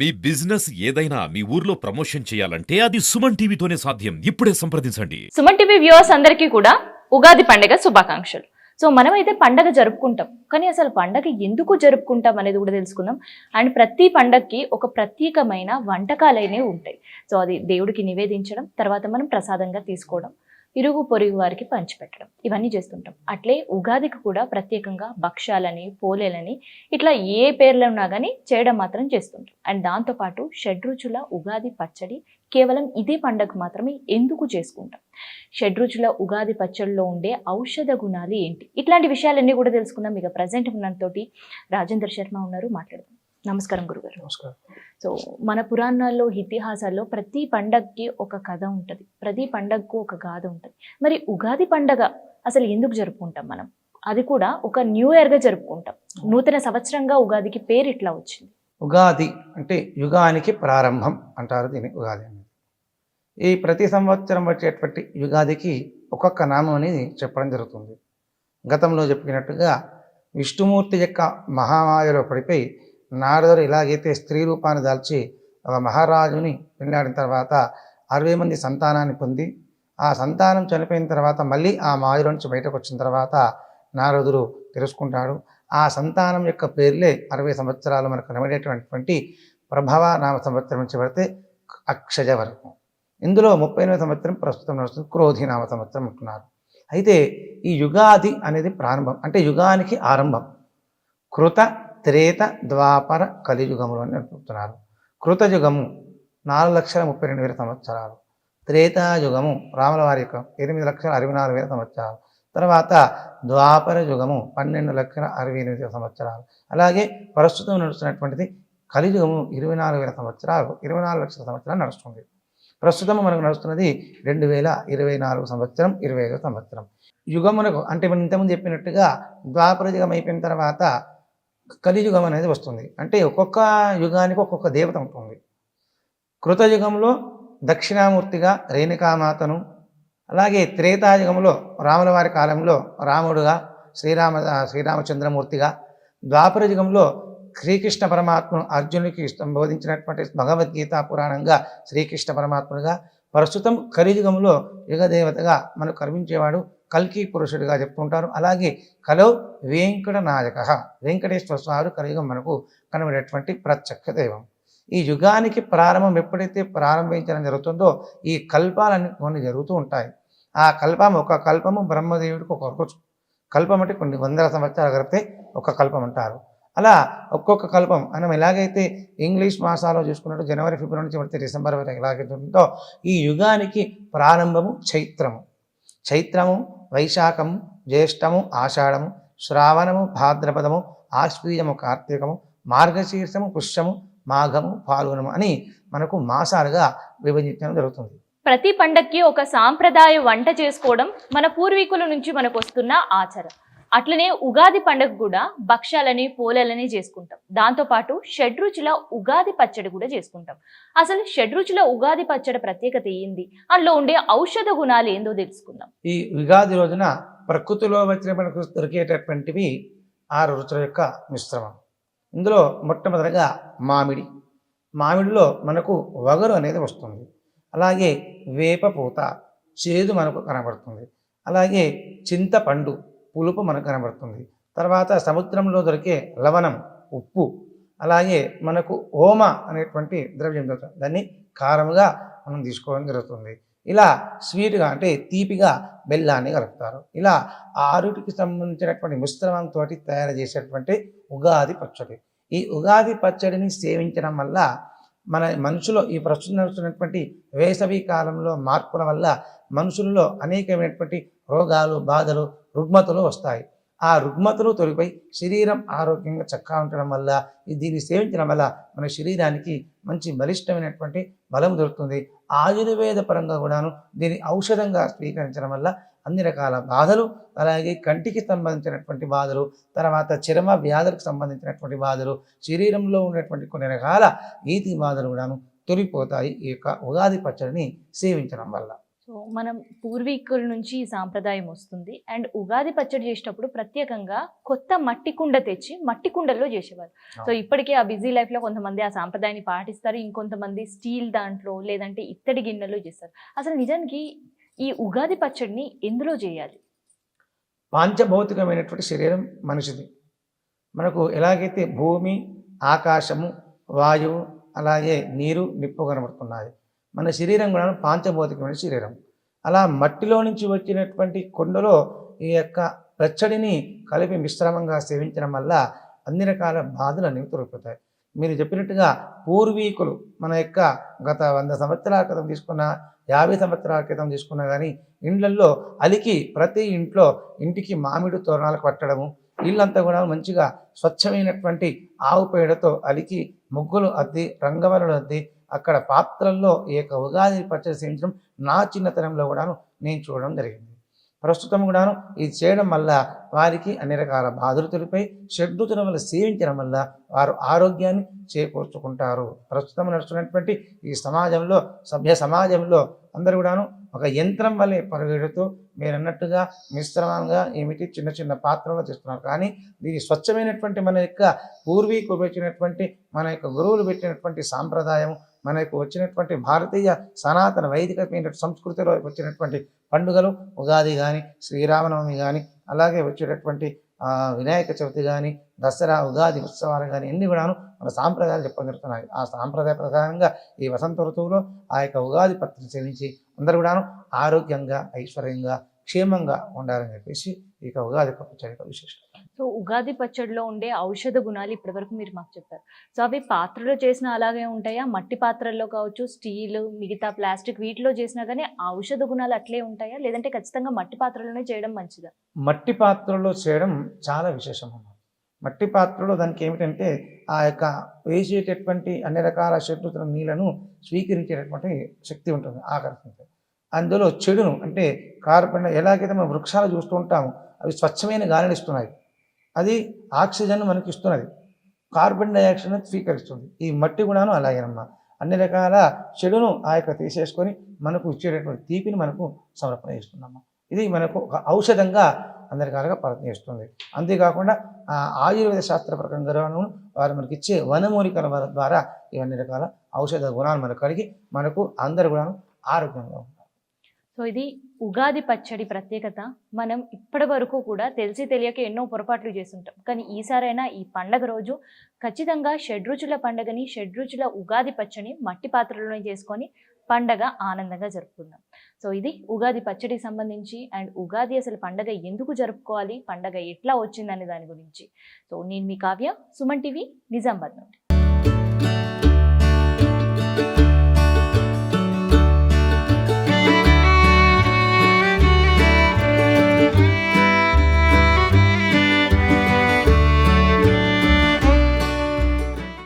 మీ business ఏదైనా మీ ఊర్లో promotion చేయాలంటే అది సుమన్ టీవీతోనే సాధ్యం. ఇప్పుడే సంప్రదించండి. సుమన్ టీవీ వ్యూవర్స్ అందరికీ కూడా ఉగాది పండుగ శుభాకాంక్షలు. సో మనమైతే పండగ జరుపుకుంటాం, కానీ అసలు పండగ ఎందుకు జరుపుకుంటాం అనేది కూడా తెలుసుకుందాం. అండ్ ప్రతి పండగకి ఒక ప్రత్యేకమైన వంటకాలైనవి ఉంటాయి. సో అది దేవుడికి నివేదించడం, తర్వాత మనం ప్రసాదంగా తీసుకోవడం, ఇరుగు పొరుగు వారికి పంచిపెట్టడం, ఇవన్నీ చేస్తుంటాం. అట్లే ఉగాదికి కూడా ప్రత్యేకంగా భక్ష్యాలని, పోలేలని, ఇట్లా ఏ పేర్లు ఉన్నా కానీ చేయడం మాత్రం చేస్తుంటాం. అండ్ దాంతోపాటు షడ్రుచుల ఉగాది పచ్చడి కేవలం ఇదే పండగ మాత్రమే ఎందుకు చేసుకుంటాం, షడ్రుచుల ఉగాది పచ్చడిలో ఉండే ఔషధ గుణాలు ఏంటి, ఇట్లాంటి విషయాలన్నీ కూడా తెలుసుకుందాం. ఇక ప్రజెంట్ ఉన్నతోటి రాజేంద్ర శర్మ ఉన్నారు, మాట్లాడదాం. నమస్కారం గురుగారు. నమస్కారం. సో మన పురాణాల్లో, ఇతిహాసాల్లో ప్రతి పండగకి ఒక కథ ఉంటుంది, ప్రతి పండగకు ఒక గాథ ఉంటుంది. మరి ఉగాది పండగ అసలు ఎందుకు జరుపుకుంటాం మనం? అది కూడా ఒక న్యూ ఇయర్గా జరుపుకుంటాం. నూతన సంవత్సరంగా ఉగాదికి పేరు ఇట్లా వచ్చింది. ఉగాది అంటే యుగానికి ప్రారంభం అంటారు దీన్ని ఉగాది అనేది. ఈ ప్రతి సంవత్సరం వచ్చేటువంటి యుగాదికి ఒక్కొక్క నామం అనేది చెప్పడం జరుగుతుంది. గతంలో చెప్పినట్టుగా విష్ణుమూర్తి యొక్క మహామాయలో పడిపోయి నారదుడు ఇలాగైతే స్త్రీ రూపాన్ని దాల్చి ఒక మహారాజుని పెళ్ళాడిన తర్వాత 60 మంది సంతానాన్ని పొంది, ఆ సంతానం చనిపోయిన తర్వాత మళ్ళీ ఆ మాయలో నుంచి బయటకు వచ్చిన తర్వాత నారదుడు తెలుసుకుంటాడు. ఆ సంతానం యొక్క పేర్లే 60 సంవత్సరాలు మనకు కనబడేటువంటి ప్రభవ నామ సంవత్సరం నుంచి పడితే అక్షజ వరకు. ఇందులో 38వ సంవత్సరం ప్రస్తుతం నడుస్తుంది, క్రోధి నామ సంవత్సరం అంటున్నారు. అయితే ఈ యుగాది అనేది ప్రారంభం, అంటే యుగానికి ఆరంభం. కృత త్రేత ద్వాపర కలియుగములు అని చెప్తున్నారు. కృతయుగము 4,32,000 సంవత్సరాలు, త్రేతాయుగము రాముల వారి యొక్క 8,64,000 సంవత్సరాలు, తర్వాత ద్వాపర యుగము 12,68,000 సంవత్సరాలు, అలాగే ప్రస్తుతం నడుస్తున్నటువంటిది కలియుగము 24,000 సంవత్సరాలు, 24 లక్షల సంవత్సరాలు నడుస్తుంది. ప్రస్తుతం మనకు నడుస్తున్నది 2024 సంవత్సరం, 25వ సంవత్సరం. యుగమునకు అంటే మనం ఇంతకుముందు చెప్పినట్టుగా ద్వాపర యుగం అయిపోయిన తర్వాత కలియుగం అనేది వస్తుంది. అంటే ఒక్కొక్క యుగానికి ఒక్కొక్క దేవత ఉంటుంది. కృతయుగంలో దక్షిణామూర్తిగా రేణుకామాతను, అలాగే త్రేతాయుగంలో రాముల వారి కాలంలో రాముడుగా శ్రీరామచంద్రమూర్తిగా, ద్వాపర యుగంలో శ్రీకృష్ణ పరమాత్మను అర్జునుడికి సంబోధించినటువంటి భగవద్గీత పురాణంగా శ్రీకృష్ణ పరమాత్ముడుగా, ప్రస్తుతం కలియుగంలో యుగదేవతగా మనకు కనిపించేవాడు కల్కి పురుషుడిగా చెప్తుంటారు. అలాగే కలో వెంకట నాయక, వెంకటేశ్వర స్వామి కలియుగం మనకు కనబడేటువంటి ప్రత్యక్ష దైవం. ఈ యుగానికి ప్రారంభం ఎప్పుడైతే ప్రారంభించడం జరుగుతుందో ఈ కల్పాలన్నీ కొన్ని జరుగుతూ ఉంటాయి. ఆ ఒక కల్పము బ్రహ్మదేవుడికి ఒక రోజు. కల్పం అంటే కొన్ని వందల సంవత్సరాలు గడిపితే ఒక కల్పం అంటారు. అలా ఒక్కొక్క కల్పం మనం ఎలాగైతే ఇంగ్లీష్ మాసాలో చూసుకున్నట్టు జనవరి, ఫిబ్రవరి నుంచి పడితే డిసెంబర్ వరకు ఎలాగైతే ఉంటుందో ఈ యుగానికి ప్రారంభము చైత్రము. చైత్రము, వైశాఖము, జ్యేష్టము, ఆషాఢము, శ్రావణము, భాద్రపదము, ఆశ్వీజము, కార్తీకము, మార్గశీర్షము, పుష్యము, మాఘము, పాల్గొనము అని మనకు మాసాలుగా విభజించడం జరుగుతుంది. ప్రతి పండగకి ఒక సాంప్రదాయ వంట చేసుకోవడం మన పూర్వీకుల నుంచి మనకు వస్తున్న ఆచారం. అట్లనే ఉగాది పండుగ కూడా భక్ష్యాలని, పోలేలని చేసుకుంటాం. దాంతోపాటు షడ్రుచుల ఉగాది పచ్చడి కూడా చేసుకుంటాం. అసలు షడ్రుచుల ఉగాది పచ్చడి ప్రత్యేకత ఏంది, అందులో ఉండే ఔషధ గుణాలు ఏందో తెలుసుకుందాం. ఈ ఉగాది రోజున ప్రకృతిలో వచ్చిన మనకు దొరికేటటువంటివి 6 రుచుల యొక్క మిశ్రమం. ఇందులో మొట్టమొదటిగా మామిడిలో మనకు వగరు అనేది వస్తుంది. అలాగే వేపపూత చేదు మనకు కనబడుతుంది. అలాగే చింతపండు పులుపు మనకు కనబడుతుంది. తర్వాత సముద్రంలో దొరికే లవణం, ఉప్పు, అలాగే మనకు ఓమ అనేటువంటి ద్రవ్యం దొరుకుతుంది. దాన్ని కారముగా మనం తీసుకోవడం జరుగుతుంది. ఇలా స్వీట్గా అంటే తీపిగా బెల్లాన్ని కలుపుతారు. ఇలా 6టికి సంబంధించినటువంటి మిశ్రమంతో తయారు చేసేటువంటి ఉగాది పచ్చడి. ఈ ఉగాది పచ్చడిని సేవించడం వల్ల మన మనుషులో ఈ ప్రస్తుతం నడుస్తున్నటువంటి వేసవి కాలంలో మార్పుల వల్ల మనుషుల్లో అనేకమైనటువంటి రోగాలు, బాధలు, రుగ్మతలు వస్తాయి. ఆ రుగ్మతలు తొలగిపోయి శరీరం ఆరోగ్యంగా చక్కగా ఉండడం వల్ల దీన్ని సేవించడం వల్ల మన శరీరానికి మంచి బలిష్టమైనటువంటి బలం దొరుకుతుంది. ఆయుర్వేద పరంగా కూడాను దీన్ని ఔషధంగా స్వీకరించడం వల్ల అన్ని రకాల బాధలు, అలాగే కంటికి సంబంధించినటువంటి బాధలు, తర్వాత చర్మ వ్యాధులకు సంబంధించినటువంటి బాధలు, శరీరంలో ఉన్నటువంటి కొన్ని రకాల ఈతి బాధలు కూడాను తొలిపోతాయి ఈ యొక్క ఉగాది పచ్చడిని సేవించడం వల్ల. సో మనం పూర్వీకుల నుంచి ఈ సాంప్రదాయం వస్తుంది. అండ్ ఉగాది పచ్చడి చేసేటప్పుడు ప్రత్యేకంగా కొత్త మట్టి కుండ తెచ్చి మట్టి కుండల్లో చేసేవారు. సో ఇప్పటికీ ఆ బిజీ లైఫ్లో కొంతమంది ఆ సాంప్రదాయాన్ని పాటిస్తారు, ఇంకొంతమంది స్టీల్ దాంట్లో లేదంటే ఇత్తడి గిన్నెలో చేస్తారు. అసలు నిజానికి ఈ ఉగాది పచ్చడిని ఎందులో చేయాలి? పాంచభౌతికమైనటువంటి శరీరం మనిషిది. మనకు ఎలాగైతే భూమి, ఆకాశము, వాయువు, అలాగే నీరు, నిప్పు కనబడుతున్నాయి. మన శరీరం కూడా పాంచభౌతికమైన శరీరం. అలా మట్టిలో నుంచి వచ్చినటువంటి కుండలో ఈ యొక్క పచ్చడిని కలిపి మిశ్రమంగా సేవించడం వల్ల అన్ని రకాల బాధలు అనేవి తొలగిపోతాయి. మీరు చెప్పినట్టుగా పూర్వీకులు మన యొక్క గత 100 సంవత్సరాల క్రితం తీసుకున్న, 50 సంవత్సరాల క్రితం తీసుకున్నా కానీ ఇండ్లల్లో అలికి ప్రతి ఇంటికి మామిడి తోరణాలు కట్టడము, ఇల్లంతా కూడా మంచిగా స్వచ్ఛమైనటువంటి ఆవు పేడతో అలికి ముగ్గులు అద్ది, రంగవల్లులు అద్ది, అక్కడ పాత్రల్లో ఈ యొక్క ఉగాది పచ్చడి సేవించడం నా చిన్నతనంలో కూడాను నేను చూడడం జరిగింది. ప్రస్తుతం కూడాను ఇది చేయడం వల్ల వారికి అన్ని రకాల బాధలు తొలిపై షడ్రుచుల వల్ల సేవించడం వల్ల వారు ఆరోగ్యాన్ని చేకూర్చుకుంటారు. ప్రస్తుతం నడుస్తున్నటువంటి ఈ సమాజంలో, సభ్య సమాజంలో అందరూ కూడాను ఒక యంత్రం వల్లే పరుగెడుతూ మీరు అన్నట్టుగా మిశ్రమంగా ఏమిటి చిన్న చిన్న పాత్రలో చేస్తున్నారు. కానీ దీని స్వచ్ఛమైనటువంటి మన యొక్క పూర్వీకులు పెట్టినటువంటి, మన యొక్క గురువులు పెట్టినటువంటి సాంప్రదాయం, మనకు వచ్చినటువంటి భారతీయ సనాతన వైదికమైన సంస్కృతిలో వచ్చినటువంటి పండుగలు ఉగాది కానీ, శ్రీరామనవమి కానీ, అలాగే వచ్చేటటువంటి వినాయక చవితి కానీ, దసరా, ఉగాది ఉత్సవాలు కానీ అన్నీ కూడాను మన సాంప్రదాయాలు చెప్పడం జరుగుతున్నాయి. ఆ సాంప్రదాయ ప్రకారంగా ఈ వసంత ఋతువులో ఆ యొక్క ఉగాది పత్రిక చెల్లించి అందరూ కూడాను ఆరోగ్యంగా, ఐశ్వర్యంగా, క్షేమంగా ఉండాలని చెప్పేసి ఇక ఉగాది పచ్చడి యొక్క విశిష్టత. సో ఉగాది పచ్చడిలో ఉండే ఔషధ గుణాలు ఇప్పటివరకు మీరు మాకు చెప్పారు. సో అవి పాత్రలో చేసినా అలాగే ఉంటాయా? మట్టి పాత్రల్లో కావచ్చు, స్టీల్, మిగతా ప్లాస్టిక్ వీటిలో చేసినా కానీ ఔషధ గుణాలు అట్లే ఉంటాయా, లేదంటే ఖచ్చితంగా మట్టి పాత్రలోనే చేయడం మంచిదా? మట్టి పాత్రలో చేయడం చాలా విశేషం అన్నమాట. మట్టి పాత్రలో దానికి ఏమిటంటే ఆ యొక్క వేసేటటువంటి అన్ని రకాల షడ్రుచుల నీళ్లను స్వీకరించేటటువంటి శక్తి ఉంటుంది, ఆకర్షించేది. అందులో చెడును అంటే కార్బన్, ఎలాగైతే మనం వృక్షాలు చూస్తూ ఉంటాము, అవి స్వచ్ఛమైన గాలిని ఇస్తున్నాయి, అది ఆక్సిజన్ మనకి ఇస్తున్నది, కార్బన్ డైఆక్సైడ్ స్వీకరిస్తుంది. ఈ మట్టి కూడాను అలాగేనమ్మా, అన్ని రకాల చెడును ఆ యొక్క తీసేసుకొని మనకు ఇచ్చేటటువంటి తీపిని మనకు సమర్పణ చేస్తుందమ్మా. ఇది మనకు ఒక ఔషధంగా అన్ని రకాలుగా పనిచేస్తుంది. అంతేకాకుండా ఆయుర్వేద శాస్త్ర ప్రకారంగాను వారు మనకి ఇచ్చే వనమూలికల ద్వారా ఇవన్నీ రకాల ఔషధ గుణాలు మనకు కలిగి మనకు అందరు కూడా ఆరోగ్యంగా ఉంటారు. సో ఇది ఉగాది పచ్చడి ప్రత్యేకత. మనం ఇప్పటి వరకు కూడా తెలిసి తెలియక ఎన్నో పొరపాట్లు చేస్తుంటాం, కానీ ఈసారైనా ఈ పండగ రోజు ఖచ్చితంగా షడ్రుచుల పండగని, షడ్రుచుల ఉగాది పచ్చడిని మట్టి పాత్రలోనే చేసుకొని పండగ ఆనందంగా జరుపుకుందాం. సో ఇది ఉగాది పచ్చడికి సంబంధించి అండ్ ఉగాది అసలు పండగ ఎందుకు జరుపుకోవాలి, పండగ ఎట్లా వచ్చిందనే దాని గురించి. సో నేను మీ కావ్య, సుమన్ టీవీ, నిజామాబాద్ నుండి.